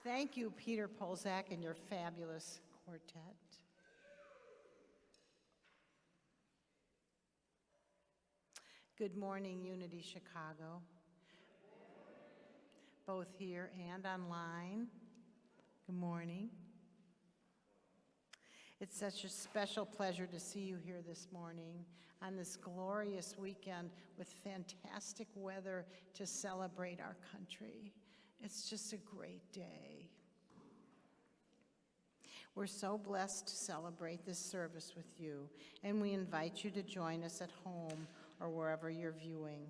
Thank you, Peter Polzak, and your fabulous quartet. Good morning, Unity Chicago, both here and online. Good morning. It's such a special pleasure to see you here this morning on this glorious weekend with fantastic weather to celebrate our country. It's just a great day. We're so blessed to celebrate this service with you, and we invite you to join us at home or wherever you're viewing.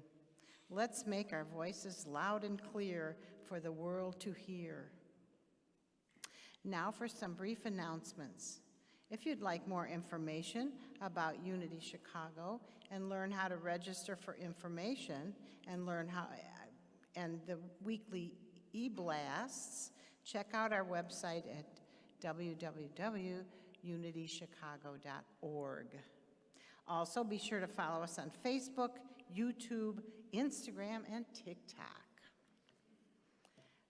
Let's make our voices loud and clear for the world to hear. Now for some brief announcements. If you'd like more information about Unity Chicago and learn how to register for information and learn how and the weekly e-blasts, check out our website at www.unitychicago.org. Also, be sure to follow us on Facebook, YouTube, Instagram, and TikTok.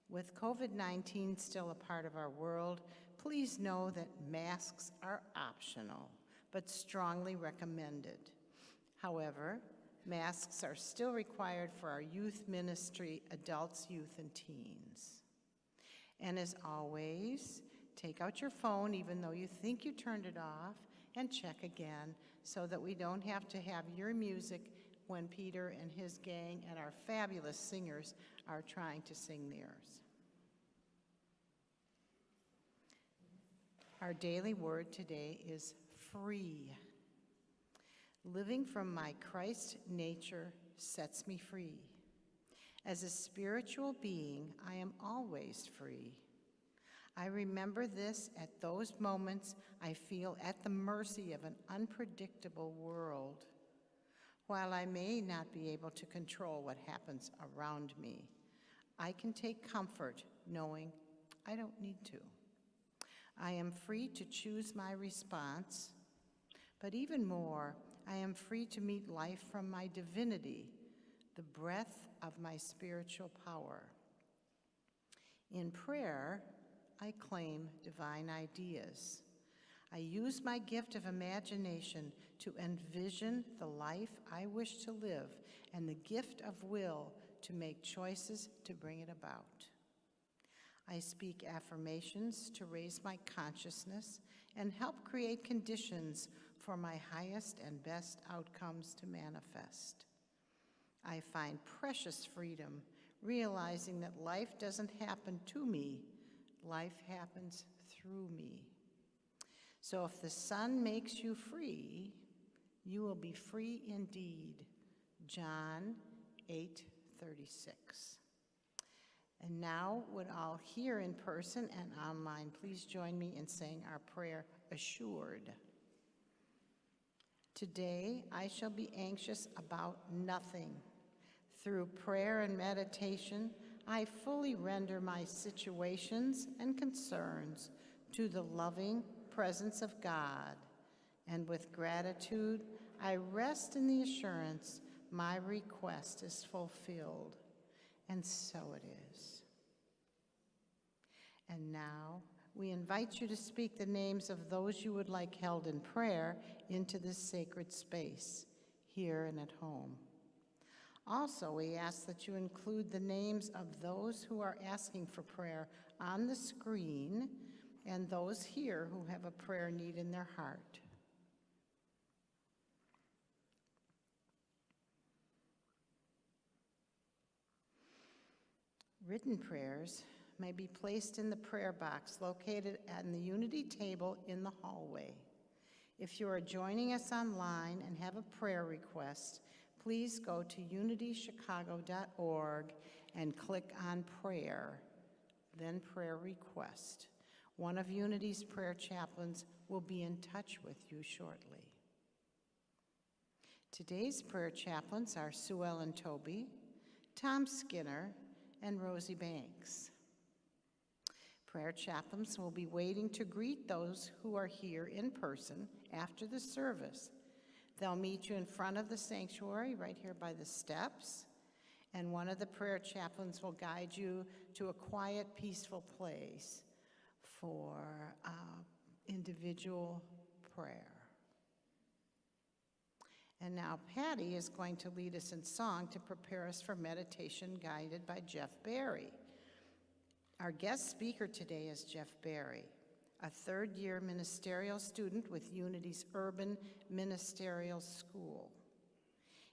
With COVID-19 still a part of our world, please know that masks are optional, but strongly recommended. However, masks are still required for our youth ministry, adults, youth, and teens. And as always, take out your phone even though you think you turned it off and check again so that we don't have to have your music when Peter and his gang and our fabulous singers are trying to sing theirs. Our daily word today is free. Living from my Christ nature sets me free. As a spiritual being, I am always free. I remember this at those moments I feel at the mercy of an unpredictable world. While I may not be able to control what happens around me, I can take comfort knowing I don't need to. I am free to choose my response, but even more, I am free to meet life from my divinity, the breath of my spiritual power. In prayer, I claim divine ideas. I use my gift of imagination to envision the life I wish to live and the gift of will to make choices to bring it about. I speak affirmations to raise my consciousness and help create conditions for my highest and best outcomes to manifest. I find precious freedom realizing that life doesn't happen to me, life happens through me. So if the Son makes you free, you will be free indeed. John 8:36. And now, would all here in person and online please join me in saying our prayer, assured. Today, I shall be anxious about nothing. Through prayer and meditation, I fully render my situations and concerns to the loving presence of God, and with gratitude, I rest in the assurance my request is fulfilled, and so it is. And now, we invite you to speak the names of those you would like held in prayer into this sacred space, here and at home. Also, we ask that you include the names of those who are asking for prayer on the screen and those here who have a prayer need in their heart. Written prayers may be placed in the prayer box located on the Unity table in the hallway. If you are joining us online and have a prayer request, please go to unitychicago.org and click on prayer, then prayer request. One of Unity's prayer chaplains will be in touch with you shortly. Today's prayer chaplains are Sue Ellen Toby, Tom Skinner, and Rosie Banks. Prayer chaplains will be waiting to greet those who are here in person after the service. They'll meet you in front of the sanctuary right here by the steps, and one of the prayer chaplains will guide you to a quiet, peaceful place for individual prayer. And now Patty is going to lead us in song to prepare us for meditation guided by Jeff Barry. Our guest speaker today is Jeff Barry, a third-year ministerial student with Unity's Urban Ministerial School.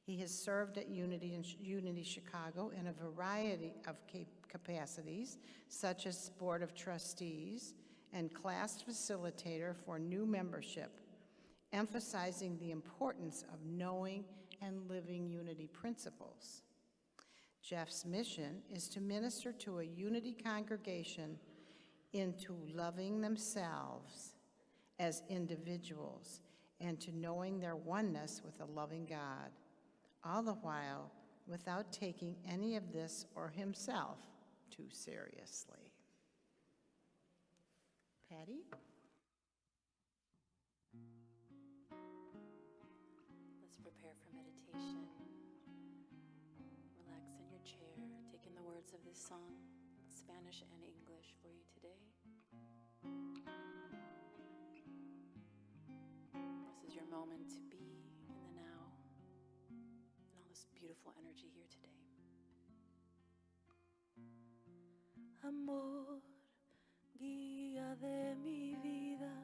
He has served at Unity Chicago in a variety of capacities, such as Board of Trustees and class facilitator for new membership, emphasizing the importance of knowing and living Unity principles. Jeff's mission is to minister to a Unity congregation into loving themselves as individuals and to knowing their oneness with a loving God, all the while without taking any of this or himself too seriously. Patty? Let's prepare for meditation. Relax in your chair, take in the words of this song, Spanish and English, for you today. This is your moment to be in the now, and all this beautiful energy here today. Amor, guía de mi vida,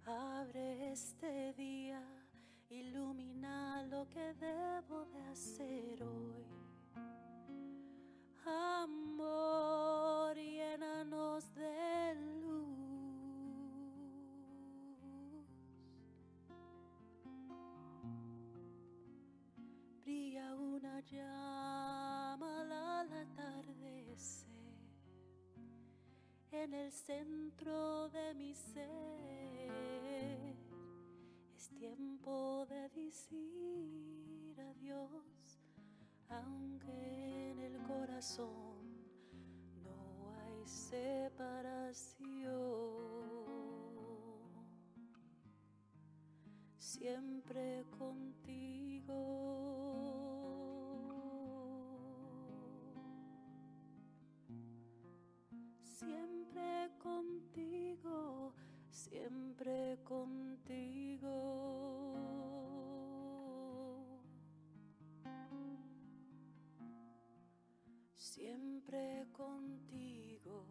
abre este día, ilumina lo que debo de hacer hoy. Amor, llénanos de luz. Brilla una llama al atardecer en el centro de mi ser. Es tiempo de decir adiós, aunque en el corazón no hay separación. Siempre contigo. Siempre contigo, siempre contigo. Siempre contigo,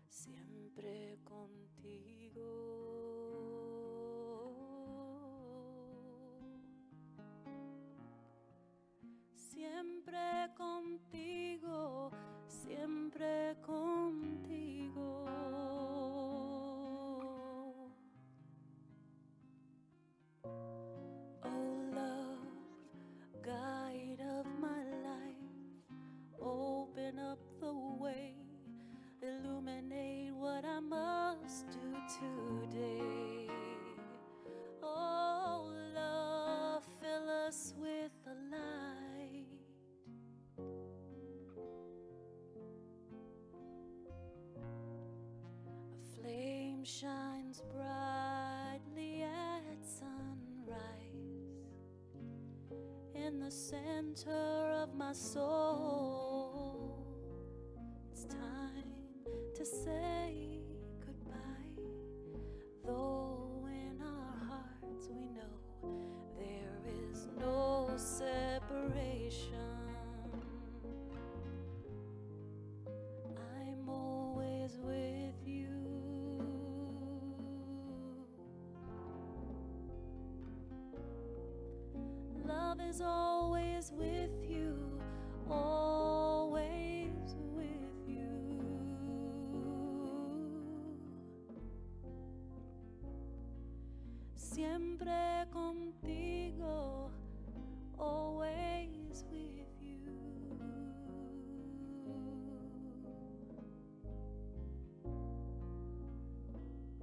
siempre contigo. Siempre contigo, siempre contigo. Oh love, guide of my life, open up the way, illuminate what I must do today. Oh love, fill us with the light. A flame shines brightly at sunrise in the center of my soul. It's time to say goodbye, though in our hearts we know there is no separation. I'm always with you. Love is always with you, always with you. Siempre contigo, always with you.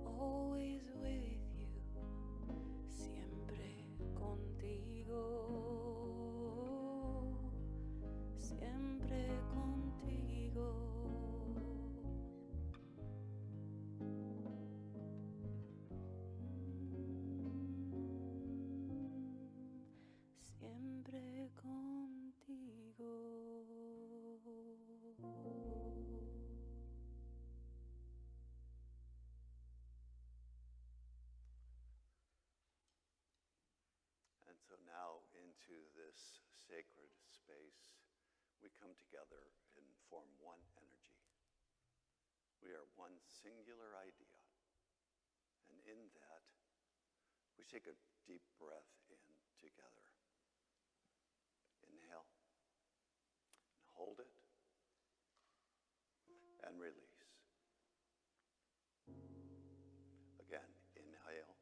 Always with you, siempre contigo. Siempre contigo. Siempre into this sacred space, we come together and form one energy. We are one singular idea. And in that, we take a deep breath in together. Inhale, and hold it, and release. Again, inhale,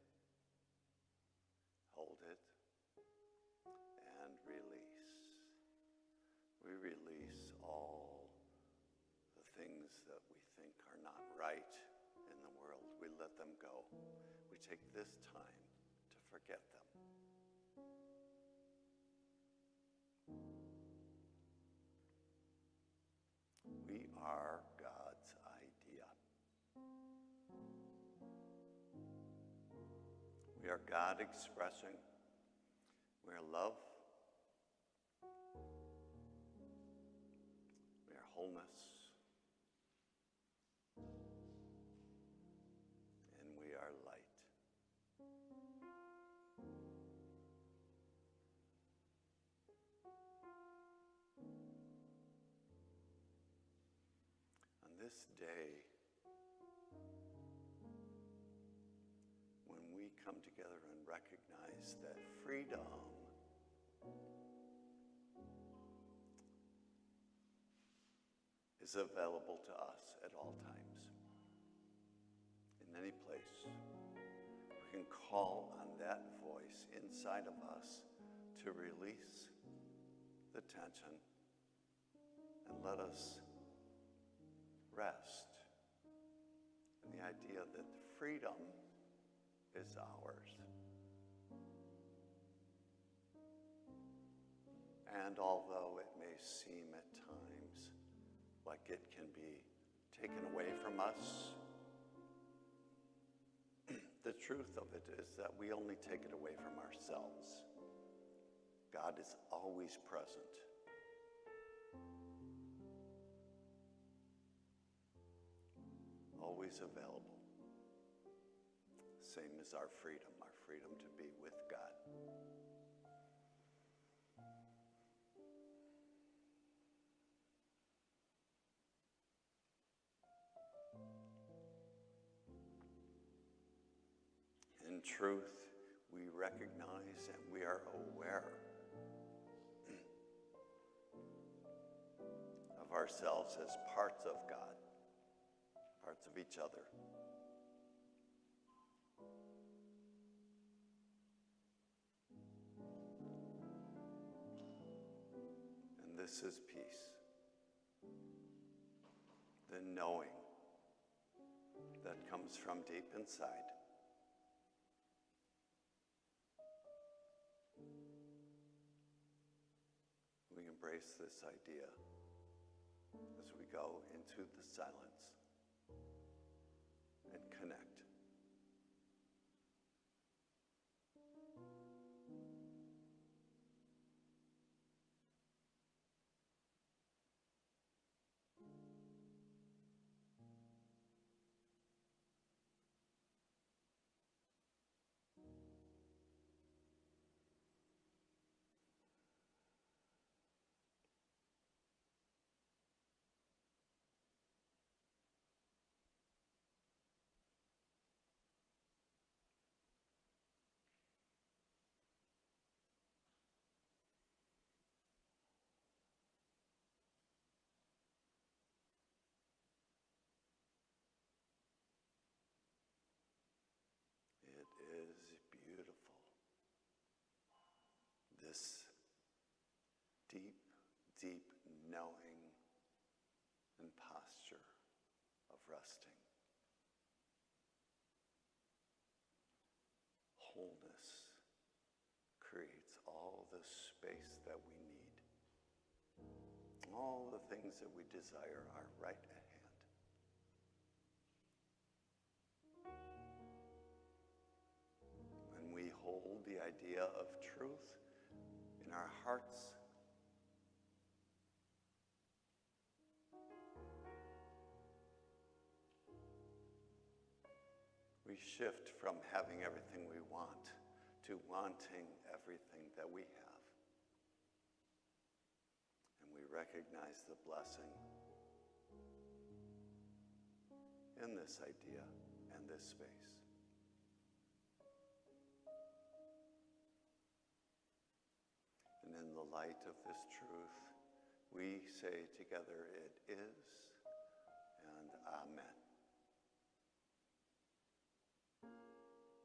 hold it, and release. We release all the things that we think are not right in the world. We let them go. We take this time to forget them. We are God's idea. We are God expressing. We are love. We are wholeness. And we are light. On this day, when we come together and recognize that freedom is available to us at all times, in any place, we can call on that voice inside of us to release the tension and let us rest in the idea that freedom is ours. And although it may seem at times like it can be taken away from us, the truth of it is that we only take it away from ourselves. God is always present. Always available. Same as our freedom to be with God. In truth, we recognize and we are aware of ourselves as parts of God, parts of each other. And this is peace. The knowing that comes from deep inside. We embrace this idea as we go into the silence and connect. It is beautiful. This deep, deep knowing and posture of resting. Wholeness creates all the space that we need. All the things that we desire are right at hand. When we hold the idea of truth in our hearts, we shift from having everything we want to wanting everything that we have. recognize the blessing in this idea and this space. And in the light of this truth, we say together, it is, and amen.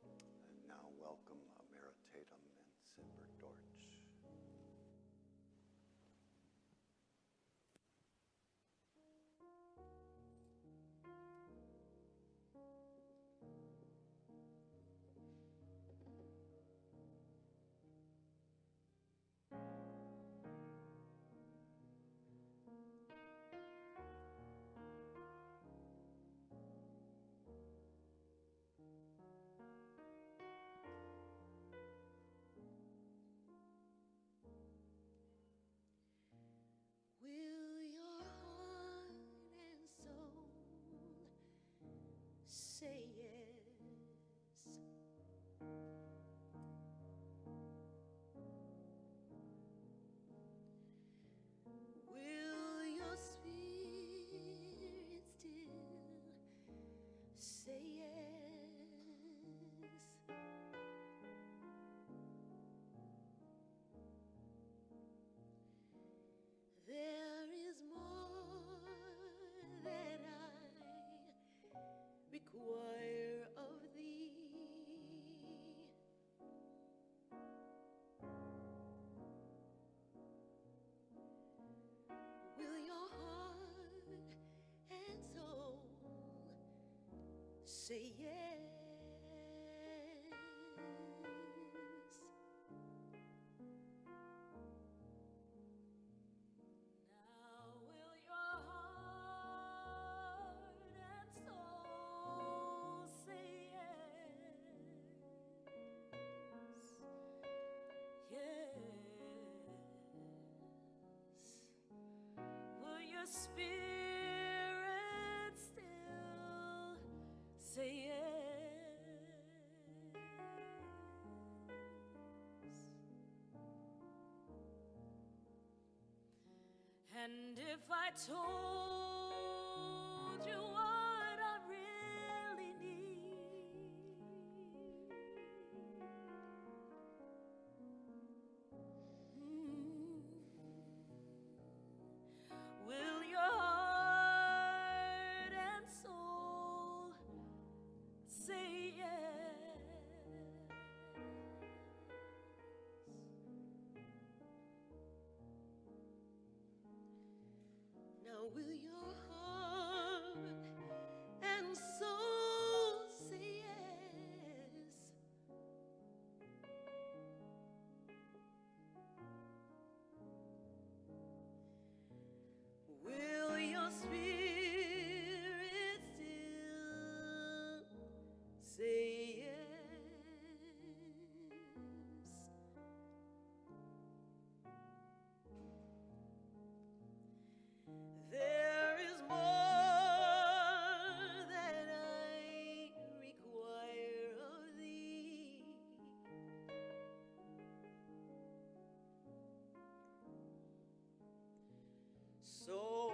And now welcome Emeritatum and Simber Dorch. Will your heart and soul say yes? Will your spirit still say yes? There is more that I require of thee. Will your heart and soul say yes? Now will your heart and soul say yes? Yes. Will your spirit still say yes? And if I told you what I really need, will your heart and soul say yes? Now will your heart and soul say yes? Will your spirit still say yes? There is more that I require of thee. So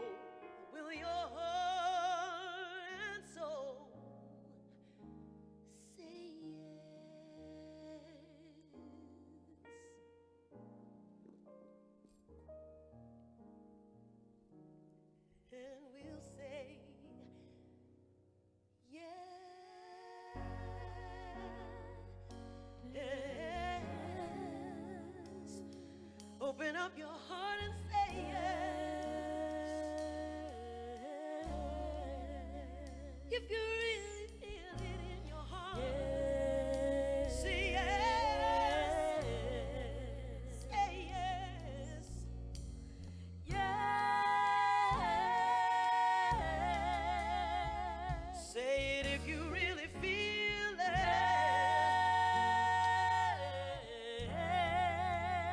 will your heart and soul say yes? And we'll say yes, yes. Open up your heart and say yes. If you really feel it in your heart, say yes. Say yes. Yes. Say it if you really feel it.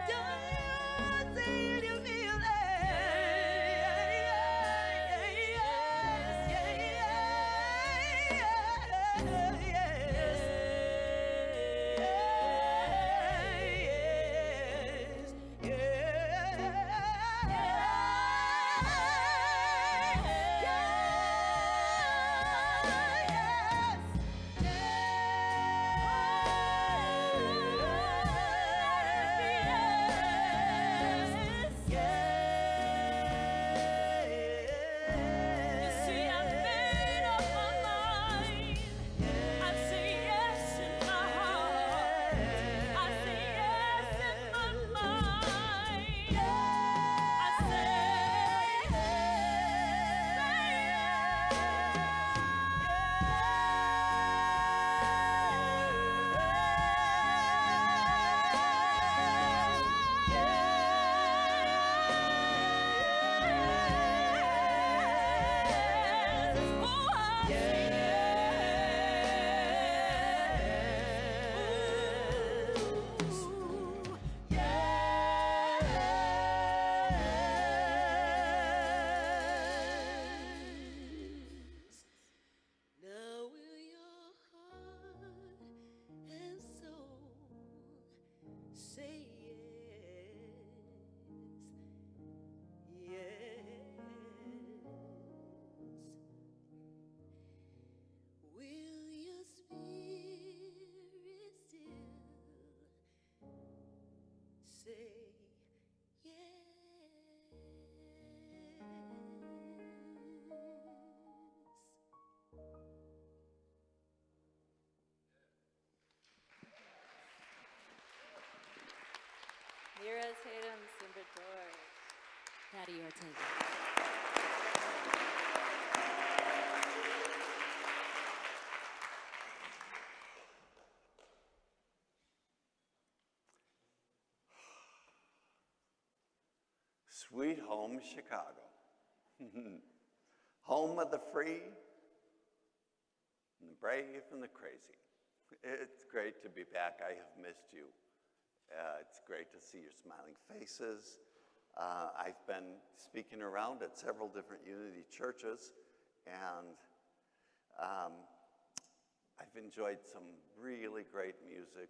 Don't say it if you feel it. Tatum Simbador. Patty Ortega. Sweet home Chicago. Home of the free and the brave and the crazy. It's great to be back. I have missed you. It's great to see your smiling faces. I've been speaking around at several different Unity churches, and I've enjoyed some really great music,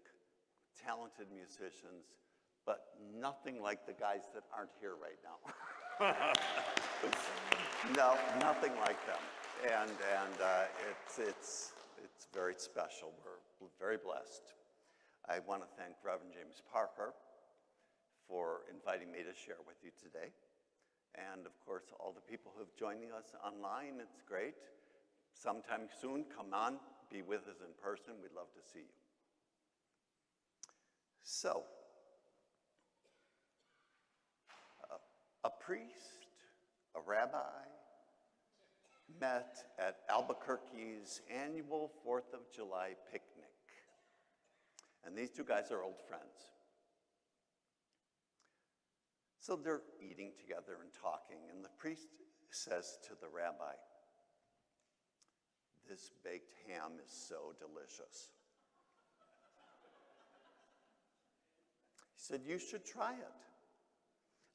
talented musicians, but nothing like the guys that aren't here right now. No, nothing like them. And it's very special. We're very blessed. I want to thank Reverend James Parker for inviting me to share with you today. And of course, all the people who've joined us online, it's great. Sometime soon, come on, be with us in person. We'd love to see you. So, a priest, a rabbi, met at Albuquerque's annual 4th of July picnic. And these two guys are old friends. So they're eating together and talking, and the priest says to the rabbi, "This baked ham is so delicious." He said, "You should try it.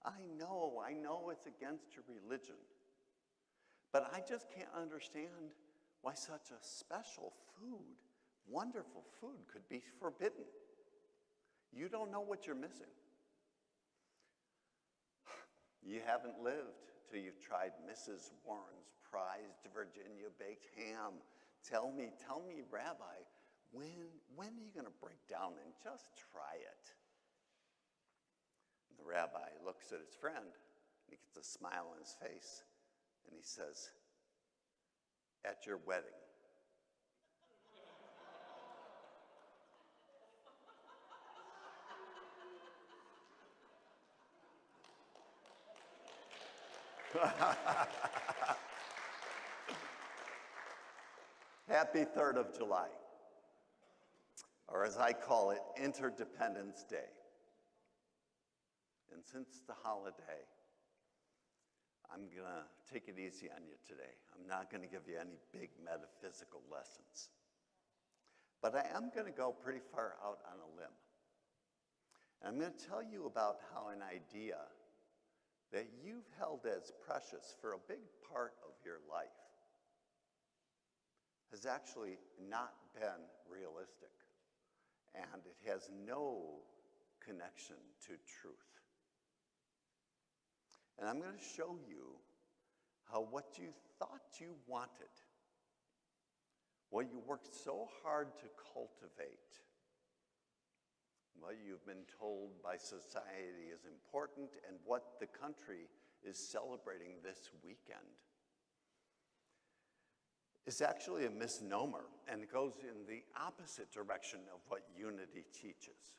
I know it's against your religion, but I just can't understand why such a special food, wonderful food, could be forbidden. You don't know what you're missing. You haven't lived till you've tried Mrs. Warren's prized Virginia baked ham. Tell me, Rabbi, when are you going to break down and just try it?" And the rabbi looks at his friend, and he gets a smile on his face, and he says, "At your wedding." Happy 3rd of July, or as I call it, Interdependence Day. And since it's the holiday, I'm going to take it easy on you today. I'm not going to give you any big metaphysical lessons. But I am going to go pretty far out on a limb. And I'm going to tell you about how an idea that you've held as precious for a big part of your life has actually not been realistic, and it has no connection to truth. And I'm going to show you how what you thought you wanted, what you worked so hard to cultivate, what you've been told by society is important, and what the country is celebrating this weekend is actually a misnomer, and it goes in the opposite direction of what Unity teaches.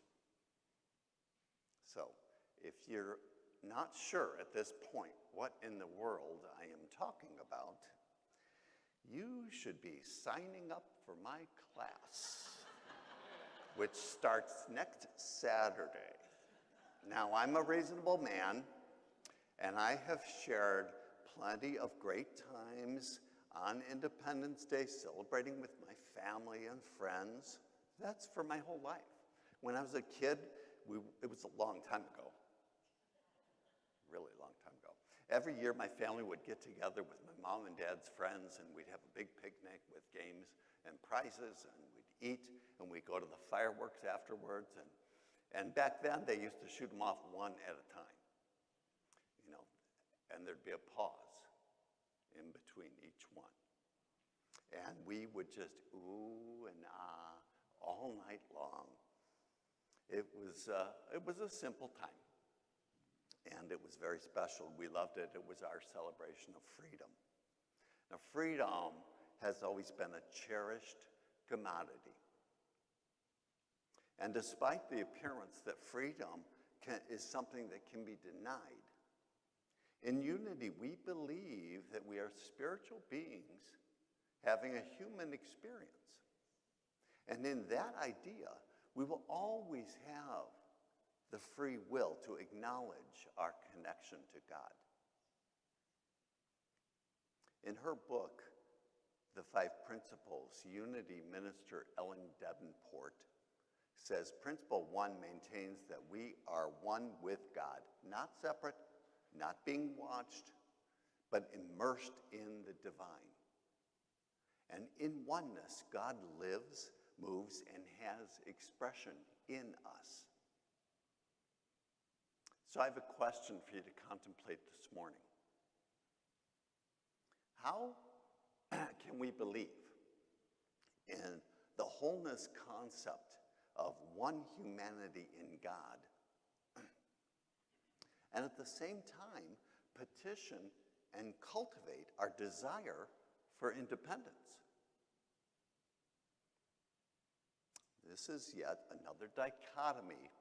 So, if you're not sure at this point what in the world I am talking about, you should be signing up for my class, which starts next Saturday. Now, I'm a reasonable man, and I have shared plenty of great times on Independence Day celebrating with my family and friends. That's for my whole life. When I was a kid, it was a long time ago, really long time ago. Every year, my family would get together with my mom and dad's friends, and we'd have a big picnic with games and prizes, and we'd eat, and we'd go to the fireworks afterwards. And back then, they used to shoot them off one at a time, and there'd be a pause in between each one. And we would just ooh and ah all night long. It was a simple time, and it was very special. We loved it. It was our celebration of freedom. Now, freedom has always been a cherished commodity. And despite the appearance that freedom is something that can be denied. In Unity, we believe that we are spiritual beings having a human experience. And in that idea, we will always have the free will to acknowledge our connection to God. In her book, The Five Principles, Unity Minister Ellen Davenport says, Principle 1 maintains that we are one with God, not separate, not being watched, but immersed in the divine. And in oneness, God lives, moves, and has expression in us. So I have a question for you to contemplate this morning. How can we believe in the wholeness concept of one humanity in God, and at the same time petition and cultivate our desire for independence? This is yet another dichotomy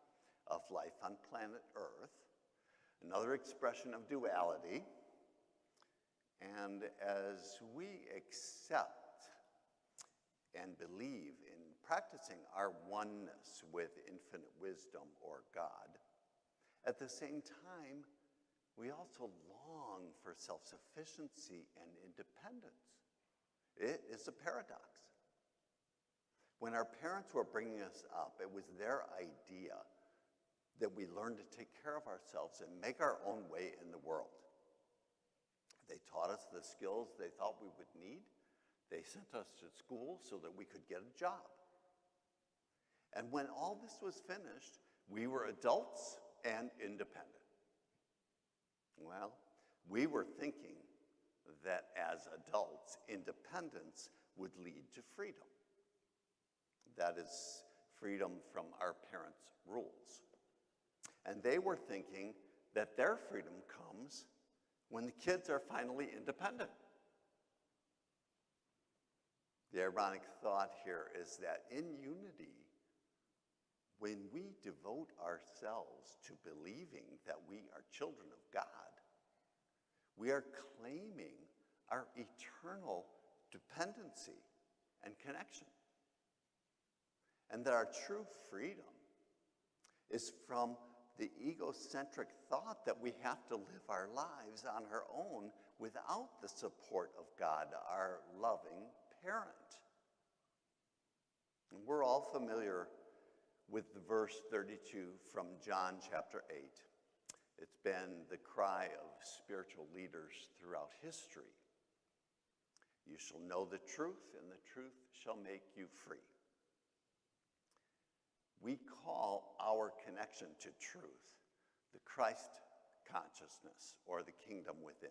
of life on planet Earth, another expression of duality. And as we accept and believe in practicing our oneness with infinite wisdom or God, at the same time, we also long for self-sufficiency and independence. It is a paradox. When our parents were bringing us up, it was their idea that we learn to take care of ourselves and make our own way in the world. They taught us the skills they thought we would need. They sent us to school so that we could get a job. And when all this was finished, we were adults and independent. Well, we were thinking that as adults, independence would lead to freedom. That is freedom from our parents' rules. And they were thinking that their freedom comes when the kids are finally independent. The ironic thought here is that in unity, when we devote ourselves to believing that we are children of God, we are claiming our eternal dependency and connection. And that our true freedom is from the egocentric thought that we have to live our lives on our own without the support of God, our loving parent. And we're all familiar with the verse 32 from John chapter 8. It's been the cry of spiritual leaders throughout history. You shall know the truth, and the truth shall make you free. We call our connection to truth the Christ consciousness, or the kingdom within.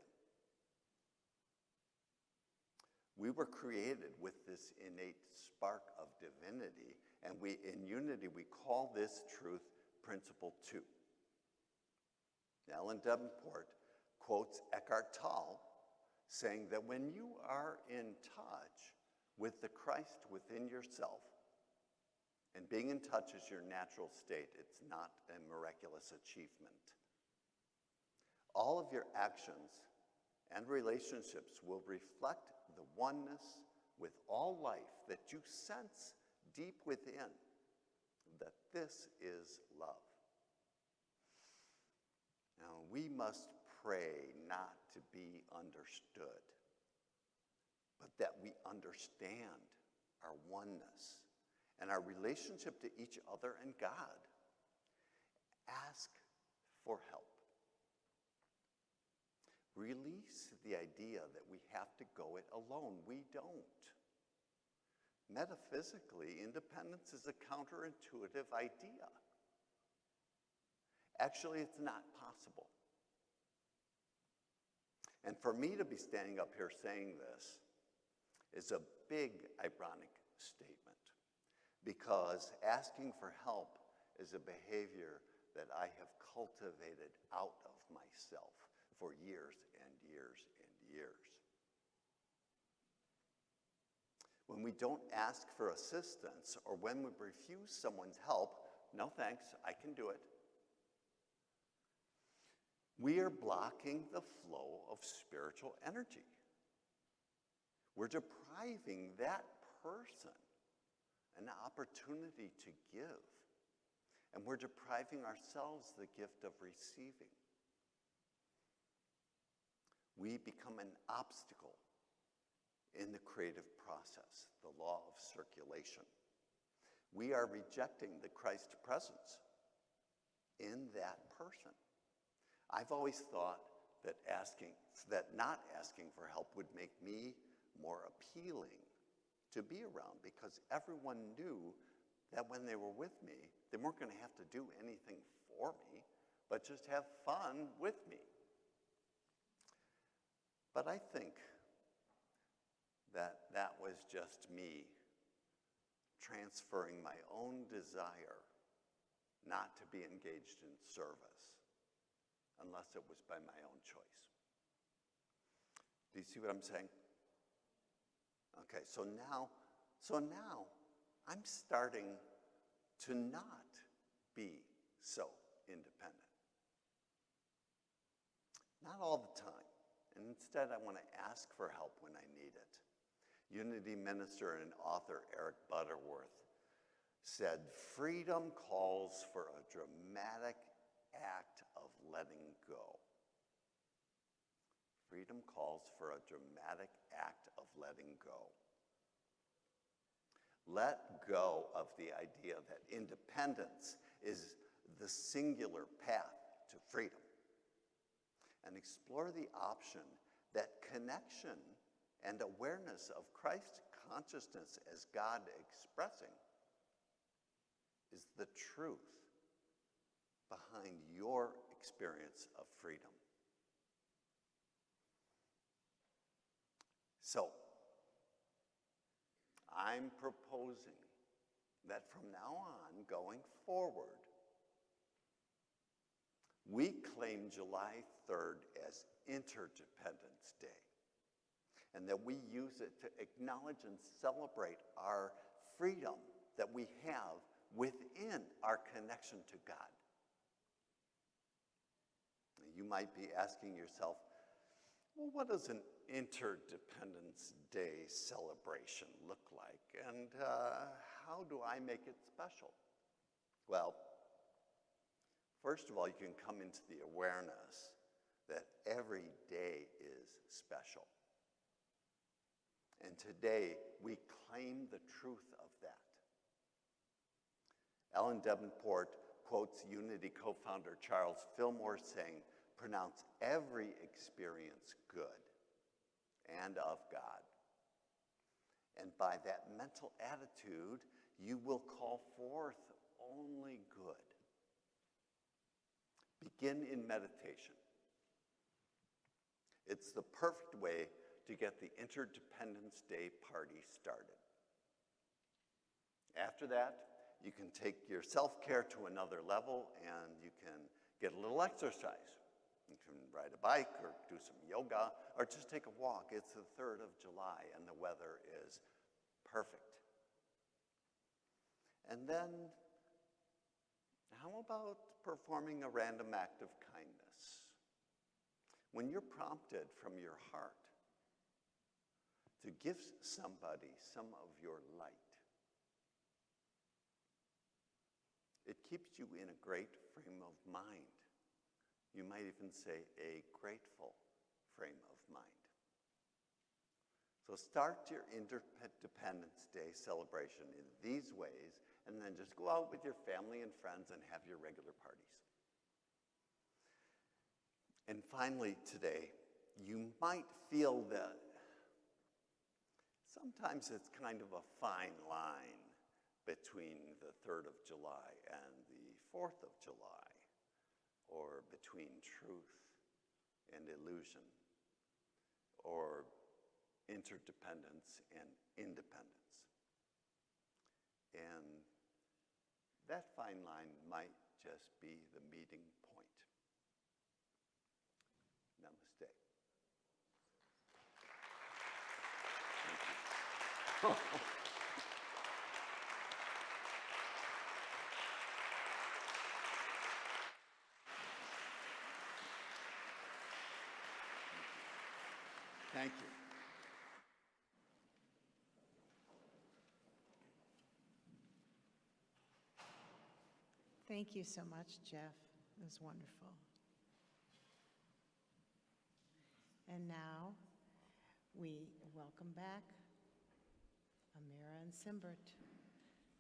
We were created with this innate spark of divinity, and in unity we call this truth Principle 2. Ellen Davenport quotes Eckhart Tolle saying that when you are in touch with the Christ within yourself, and being in touch is your natural state, it's not a miraculous achievement, all of your actions and relationships will reflect the oneness with all life that you sense deep within, that this is love. Now, we must pray not to be understood, but that we understand our oneness and our relationship to each other and God. Ask for help. Release the idea that we have to go it alone. We don't. Metaphysically, independence is a counterintuitive idea. Actually, it's not possible. And for me to be standing up here saying this is a big ironic statement, because asking for help is a behavior that I have cultivated out of myself for years and years and years. When we don't ask for assistance, or when we refuse someone's help, no thanks, I can do it, we are blocking the flow of spiritual energy. We're depriving that person an opportunity to give. And we're depriving ourselves the gift of receiving. We become an obstacle in the creative process, the law of circulation. We are rejecting the Christ presence in that person. I've always thought that not asking for help would make me more appealing to be around, because everyone knew that when they were with me, they weren't going to have to do anything for me, but just have fun with me. But I think that was just me transferring my own desire not to be engaged in service, unless it was by my own choice. Do you see what I'm saying? Okay, so now I'm starting to not be so independent. Not all the time. And instead, I want to ask for help when I need it. Unity minister and author Eric Butterworth said, "Freedom calls for a dramatic act of letting go." Freedom calls for a dramatic act of letting go. Let go of the idea that independence is the singular path to freedom, and explore the option that connection and awareness of Christ consciousness as God expressing is the truth behind your experience of freedom. So, I'm proposing that from now on, going forward, we claim July 3rd as Interdependence Day, and that we use it to acknowledge and celebrate our freedom that we have within our connection to God. You might be asking yourself, well, what does an Interdependence Day celebration look like? And how do I make it special? Well, first of all, you can come into the awareness that every day is special. And today, we claim the truth of that. Ellen Davenport quotes Unity co-founder Charles Fillmore saying, "Pronounce every experience good and of God. And by that mental attitude, you will call forth only good." Begin in meditation. It's the perfect way to get the Interdependence Day party started. After that, you can take your self-care to another level, and you can get a little exercise. You can ride a bike or do some yoga or just take a walk. It's the 3rd of July and the weather is perfect. And then, how about performing a random act of kindness? When you're prompted from your heart to give somebody some of your light, it keeps you in a great frame of mind. You might even say a grateful frame of mind. So start your Interdependence Day celebration in these ways, and then just go out with your family and friends and have your regular parties. And finally today, you might feel that sometimes it's kind of a fine line between the 3rd of July and the 4th of July, or between truth and illusion, or interdependence and independence. And that fine line might just be the meeting point. Namaste. Thank you. Thank you. Thank you so much, Jeff. It was wonderful. And now we welcome back Amira and Simbert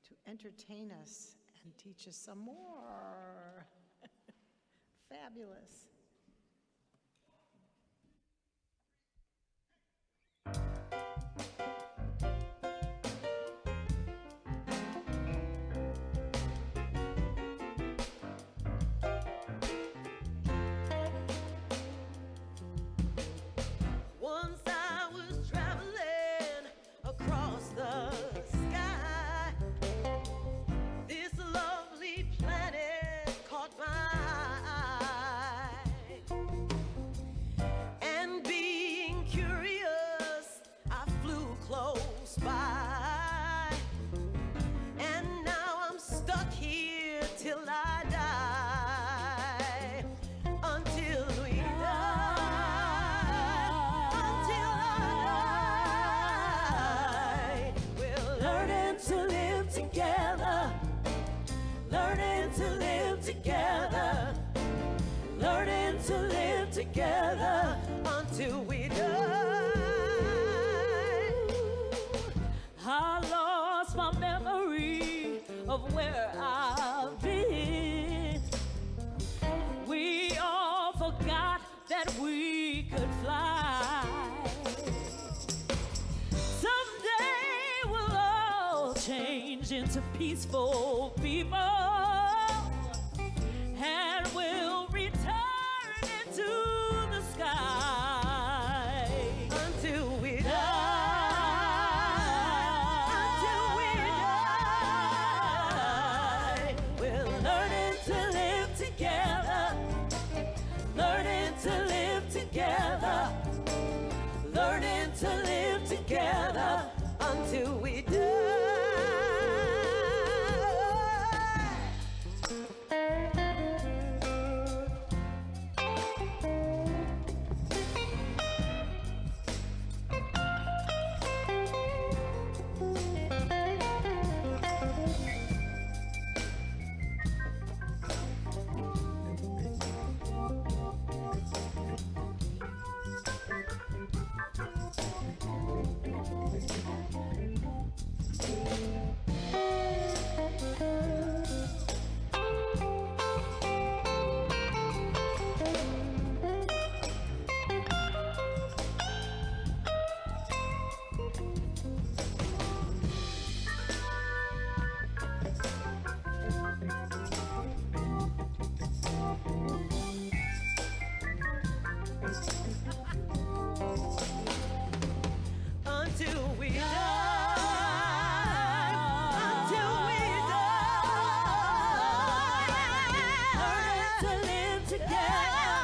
to entertain us and teach us some more. Fabulous. Once I was traveling across the sky. This lovely planet caught my eye. And being curious, I flew close by. And now I'm stuck here till I die. Until we die. Until I die. We're learning to live together. Learning to live together. Learning to live together until we die. I lost my memory of where I've been. We all forgot that we could fly. Someday we'll all change into peaceful people, and we'll return into the sky until we die. Until we die. We're learning to live together. Learning to live together. Learning to live together until we die. Until we die. Until we die. Learning to live together.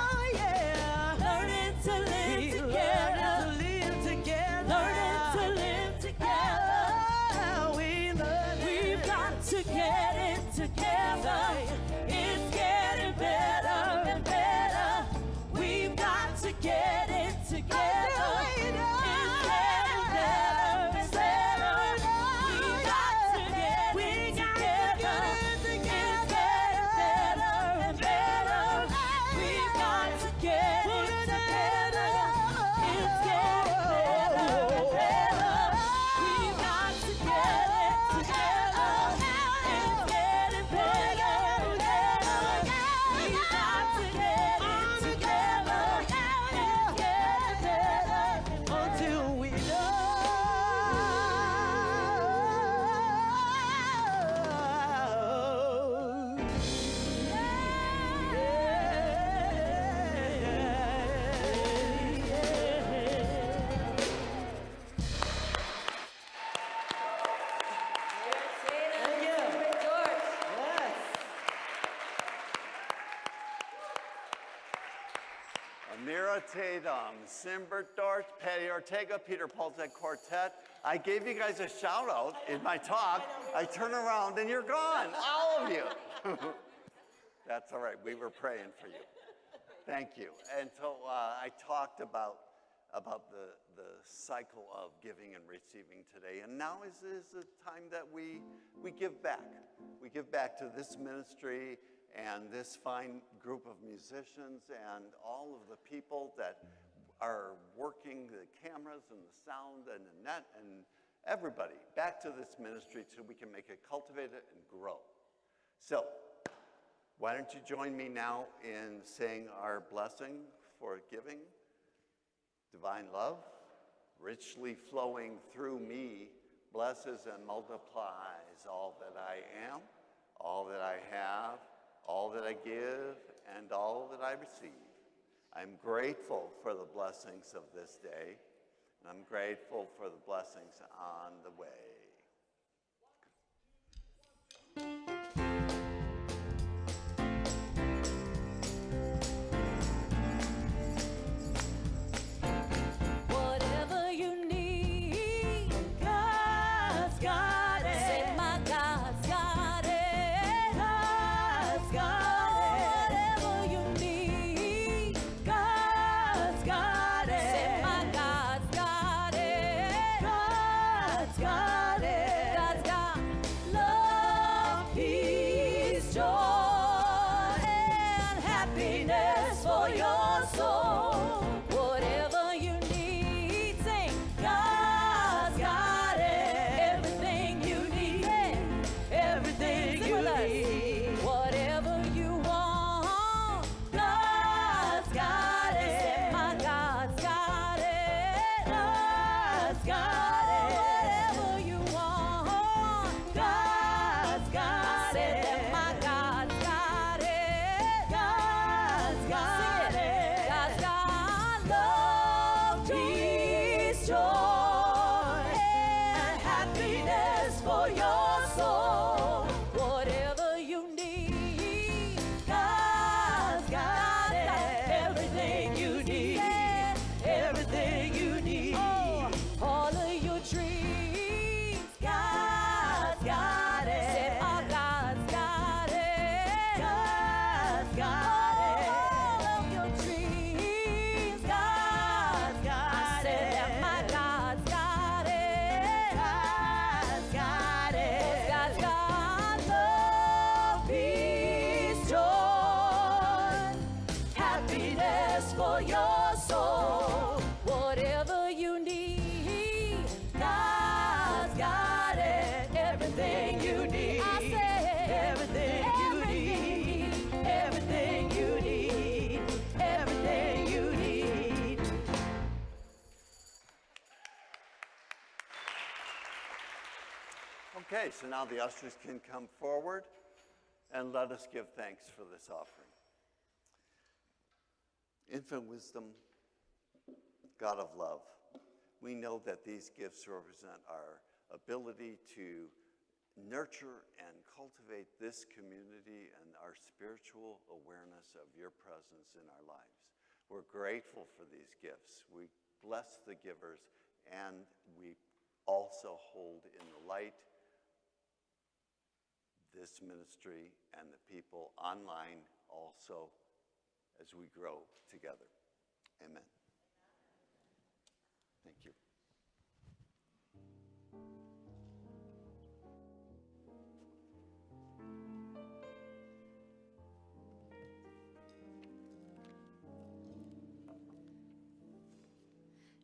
Learning to live together. Learning to live together. We've got to get it together. It's getting better and better. We've got to get it together. Amira Tatum, Simbert Dorch, Patty Ortega, Peter Polzek Quartet. I gave you guys a shout out in my talk. I turn around and you're gone, all of you. That's all right, we were praying for you. Thank you. And so I talked about about the cycle of giving and receiving today. And now is a time that we give back. We give back to this ministry and this fine group of musicians and all of the people that are working the cameras and the sound and the net and everybody back to this ministry so we can make it, cultivate it, and grow. So, why don't you join me now in saying our blessing for giving? Divine love, richly flowing through me, blesses and multiplies all that I am, all that I have, all that I give, and all that I receive. I'm grateful for the blessings of this day, and I'm grateful for the blessings on the way. Whatever you need, God's got it. Say my God's got it. God's got it. Whatever you need, God's got it. Say my God's got it. God's got it. God's got love, peace, joy, and happiness for your soul. Whatever you need, sing, God's got it. Everything you need, everything you need. Whatever you want, God's got it. My God's got it. God's got it. Whatever you want, God's got it. My God's got it. God's got it. God's got love, peace, joy, and happiness for your soul. Whatever you need, God's got it. Everything you need, everything you need. All of your dreams, God's got it. Say, oh, God's got it. God's got it. All of your dreams, God's got it. My God's got it. God's got it. God's got love, peace, joy, happiness for your soul. Whatever you need, God's got it. Everything you need. I say everything you need. Everything you need. Everything you need. Okay, so now the ushers can come forward and let us give thanks for this offering. Infinite wisdom, God of love, we know that these gifts represent our ability to nurture and cultivate this community and our spiritual awareness of your presence in our lives. We're grateful for these gifts. We bless the givers, and we also hold in the light this ministry and the people online also as we grow together. Amen. Thank you.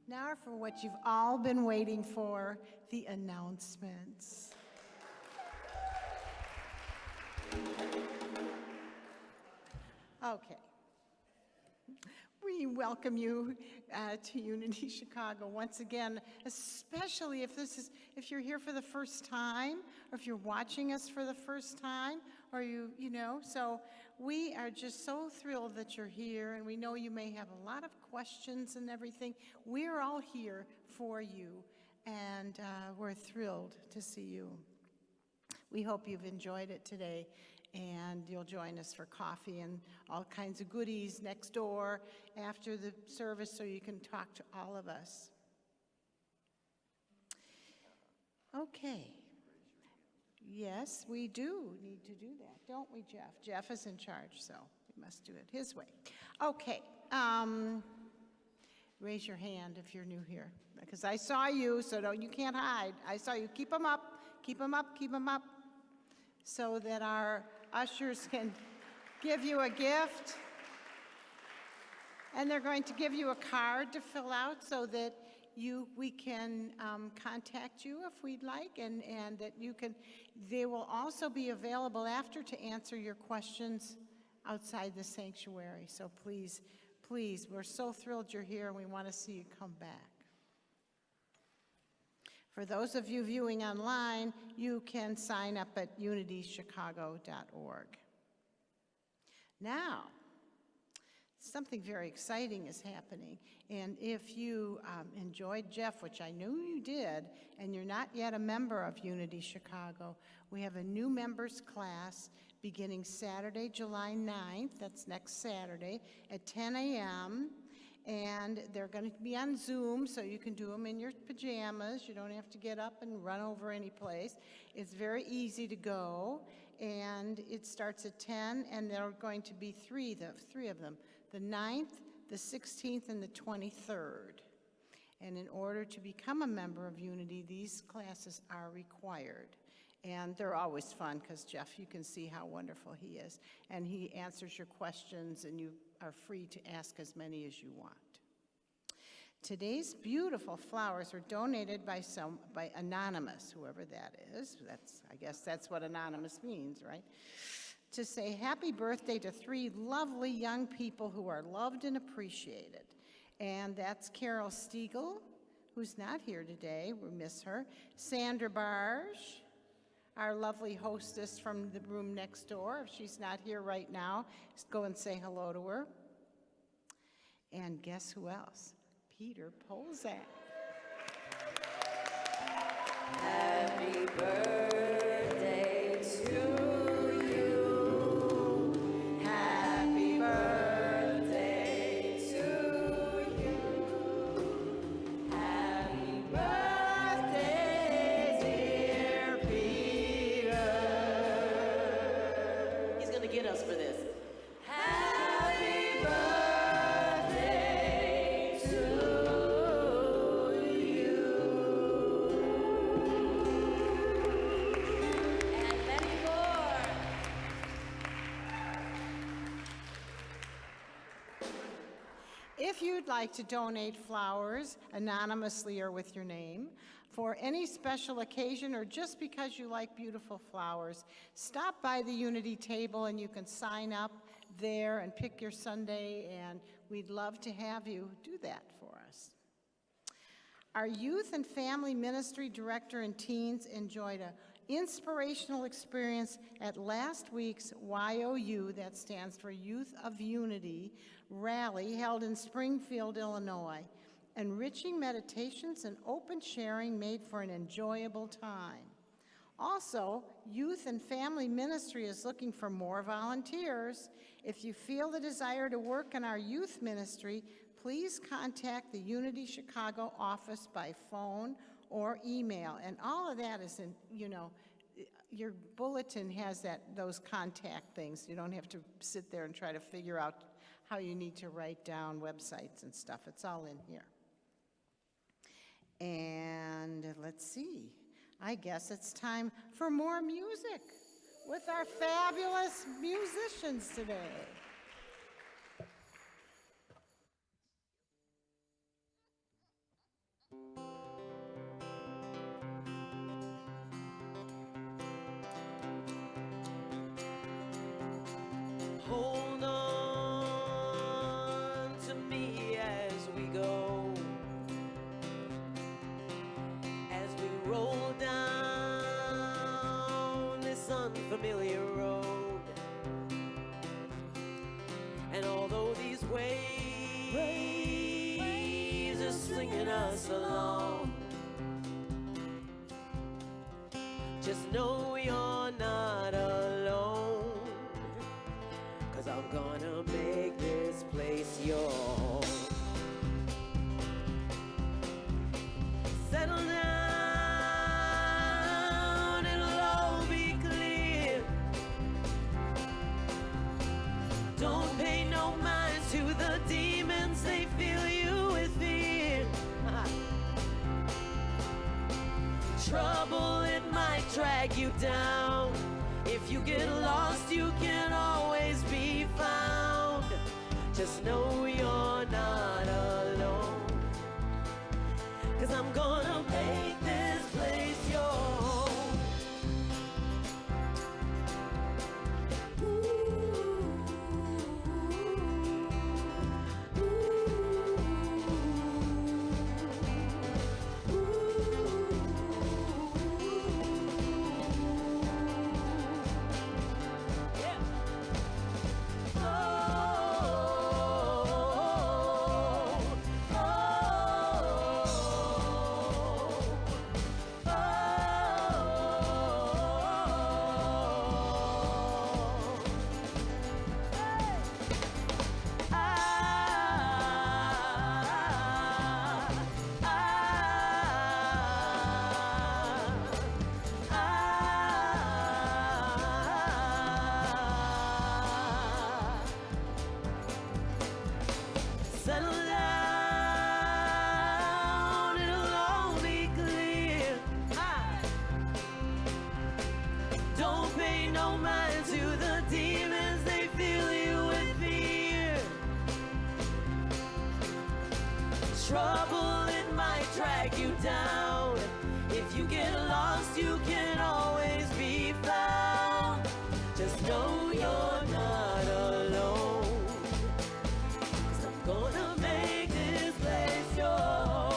Now for what you've all been waiting for, the announcements. Okay. We welcome you to Unity Chicago once again, especially if you're here for the first time, or if you're watching us for the first time, or so we are just so thrilled that you're here, and we know you may have a lot of questions and everything. We're all here for you, and we're thrilled to see you. We hope you've enjoyed it today, and you'll join us for coffee and all kinds of goodies next door after the service so you can talk to all of us. Okay. Yes, we do need to do that, don't we, Jeff? Jeff is in charge, so we must do it his way. Okay. Raise your hand if you're new here, because I saw you, so you can't hide. I saw you. Keep them up, keep them up, keep them up, so that our ushers can give you a gift. And they're going to give you a card to fill out so that we can contact you if we'd like, and that you can. They will also be available after to answer your questions outside the sanctuary. So please, please, we're so thrilled you're here, and we want to see you come back. For those of you viewing online, you can sign up at unitychicago.org. Now, something very exciting is happening, and if you enjoyed Jeff, which I knew you did, and you're not yet a member of Unity Chicago, we have a new members class beginning Saturday, July 9th, that's next Saturday, at 10 a.m., and they're going to be on Zoom, so you can do them in your pajamas. You don't have to get up and run over any place. It's very easy to go, and it starts at 10, and there are going to be three of them, the 9th, the 16th, and the 23rd. And in order to become a member of Unity, these classes are required. And they're always fun because Jeff, you can see how wonderful he is. And he answers your questions, and you are free to ask as many as you want. Today's beautiful flowers are donated by Anonymous, whoever that is. I guess that's what Anonymous means, right? To say happy birthday to 3 lovely young people who are loved and appreciated. And that's Carol Stiegel, who's not here today, we miss her. Sandra Barge, our lovely hostess from the room next door. If she's not here right now, just go and say hello to her. And guess who else? Peter Polzak. Happy birthday to you. Happy birthday to you. Happy birthday, dear Peter. He's going to get us for this. Happy birthday to you. And many more. If you'd like to donate flowers anonymously or with your name for any special occasion or just because you like beautiful flowers, stop by the Unity table and you can sign up there and pick your Sunday, and we'd love to have you do that for us. Our Youth and Family Ministry Director and teens enjoyed an inspirational experience at last week's YOU, that stands for Youth of Unity, rally held in Springfield, Illinois. Enriching meditations and open sharing made for an enjoyable time. Also, Youth and Family Ministry is looking for more volunteers. If you feel the desire to work in our youth ministry, please contact the Unity Chicago office by phone or email. And all of that is in, your bulletin has those contact things. You don't have to sit there and try to figure out how you need to write down websites and stuff. It's all in here. And let's see. I guess it's time for more music with our fabulous musicians today. Hold on to me as we go, as we roll down this unfamiliar road. And although these waves are slinging us along, just know you're not alone. 'Cause I'm gonna make this place yours. Settle down, it'll all be clear. Don't pay no mind to the demons, they fill you with fear. drag you down. If you get lost, you can always be found. Just know you're not alone. 'Cause I'm gonna make this place your home. Settle down, it'll all be clear. Don't pay no mind to the demons, they fill you with fear. Trouble, it might drag you down. If you get lost, you can always be found. Just know you're not alone. Gonna make this place your home.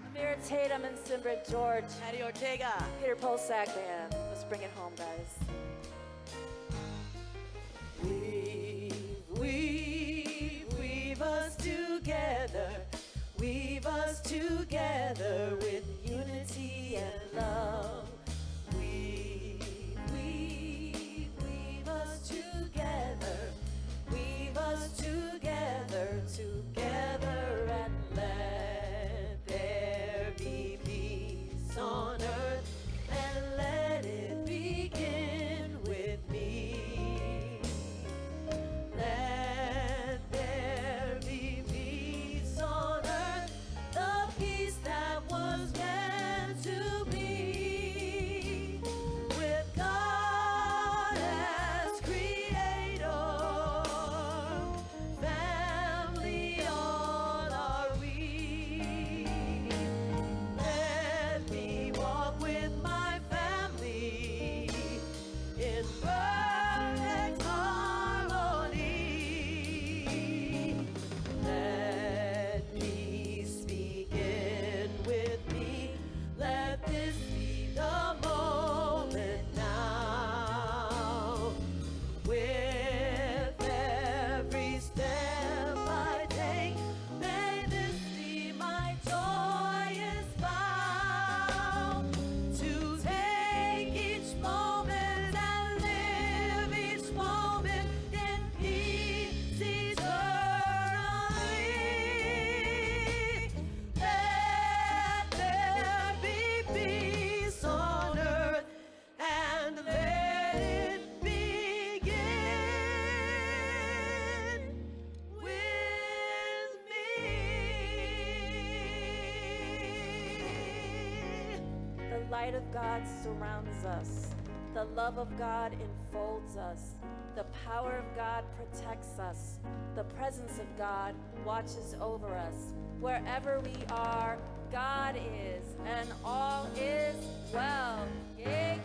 Amir Tatum and Simbrit George. Patty Ortega. Peter Polsak Band. Let's bring it home, guys. Weave us together. Weave us together with unity and love. Weave us together. Weave us together, together, and let there be peace on earth, and let it begin with me. Let there be peace on earth, the peace that was meant to be, with God as creator. Family all are we. Let me walk with my family in perfect harmony. Let peace begin with me. Let this be the moment now. With every step I take, may this be my joyous vow. To take each moment and live each moment in peace eternally. Let there be peace on earth, and let it begin with me. The light of God surrounds us. The love of God enfolds us. The power of God protects us. The presence of God watches over us. Wherever we are, God is, and all is well. Yay.